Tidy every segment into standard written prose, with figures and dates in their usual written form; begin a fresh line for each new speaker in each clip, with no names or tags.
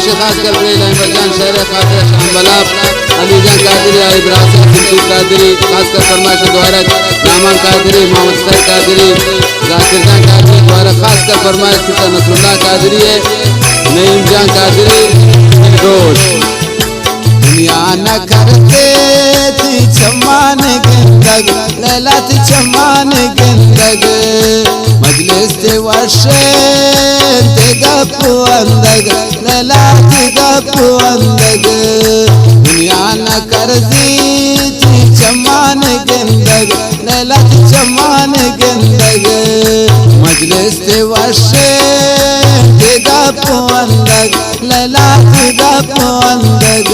फरमाइश खास कर बड़े अहमद जान शहर खातिर शाम बलाब अली जान कादरी इब्राहिम सिंह कादरी खास कर फरमाइश द्वारा नामान कादरी मोहम्मद सर कादरी जाकिर जान कादरी द्वारा खास कर फरमाइश पिता नसरुल्लाह कादरी है नईम जान कादरी रोज दुनिया न करते थी चमान गिंदग लैला थी चमान गिंदग मजलिस ते वर्षे ते गप्पू अंदग लैला थी गप्पू अंदग दुनिया न करती थी चमान गिंदग लैला थी चमान गिंदग मजलिस ते वर्षे ते गप्पू अंदग लैला थी गप्पू अंदग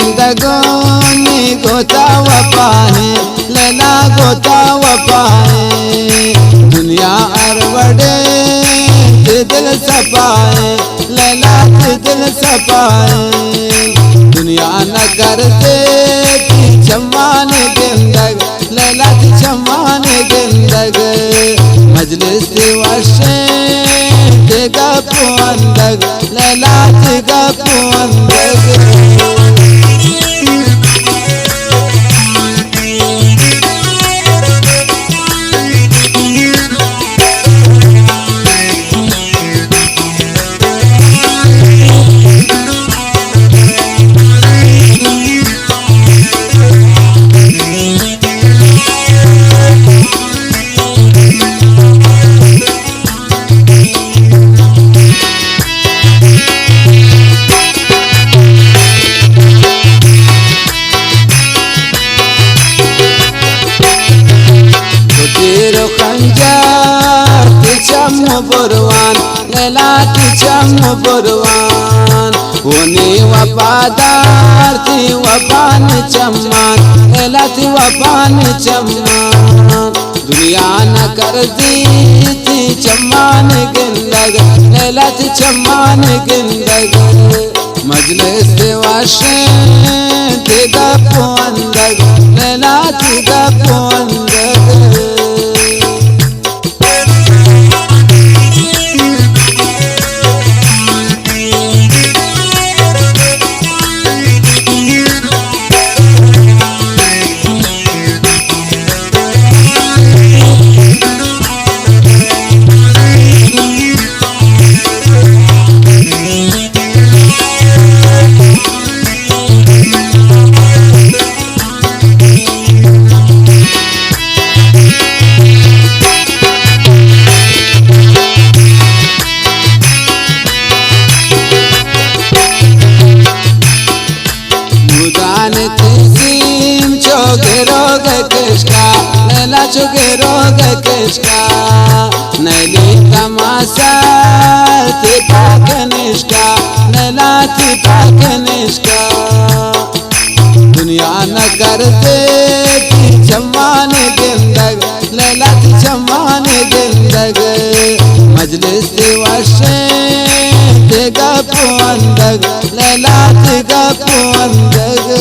जिंदगानी गोता वपाए लैला गोता वपाए दुनिया अरवड़े दिल सपाए लैला दिल सपाए दुनिया न करते चमान गिंदग लैला चमान गिंदग मजलिस वर्षे देगा पुअंदग लैला देगा पुअंदग बुरवान लैला चम बुरवान होने वफादार थी वफान चम्मान लैला थी वफान चम्मान दुनिया न करती थी चम्मान गिंदग लैला थी चम्मान गिंदग मजलिस वाशे देगा पुअंदग लैला देगा पुअंदग लैला चुके रोग किसका नैली तमाशा थी पाक निष्का लैला थी पाक निष्का दुनिया न करते थी चम्मान गिंदग लैला थी चम्मान गिंदग मजलिस वर्षे देगा पुअंदग लैला देगा पुअंदग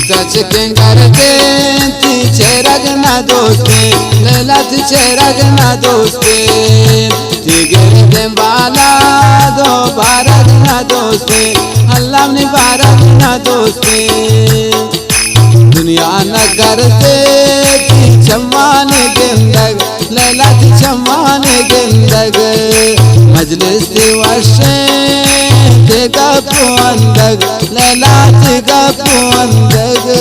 सच के करते तिचे रगना दोस्ते लैला तिचे रगना दोस्ते तिगर दे बाला दो बारग ना दोस्ते अल्लाह ने बारग ना दोस्ते दुनिया न करते चम्मान गिंदग लैला चम्मान गिंदग मजलिस दिवशे तेगा पुंदग लैला तेगा पुंदग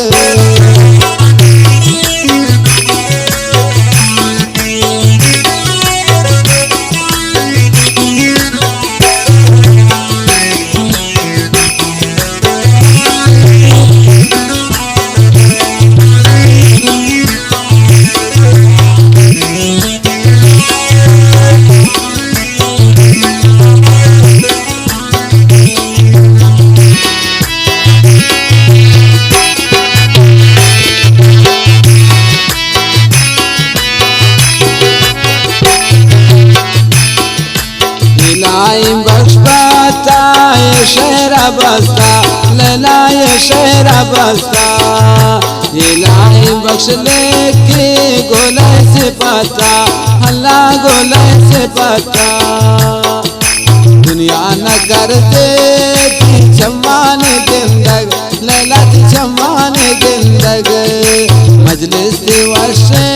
बख्श बताए शहरा बस्ता लैलाए शहरा बस्ता इलाही बख्श लेके गोले से पता अल्लाह गोले से पता दुनिया न करते चम्मान गिंदग लैला चम्मान गिंदग मजलिस दिवशे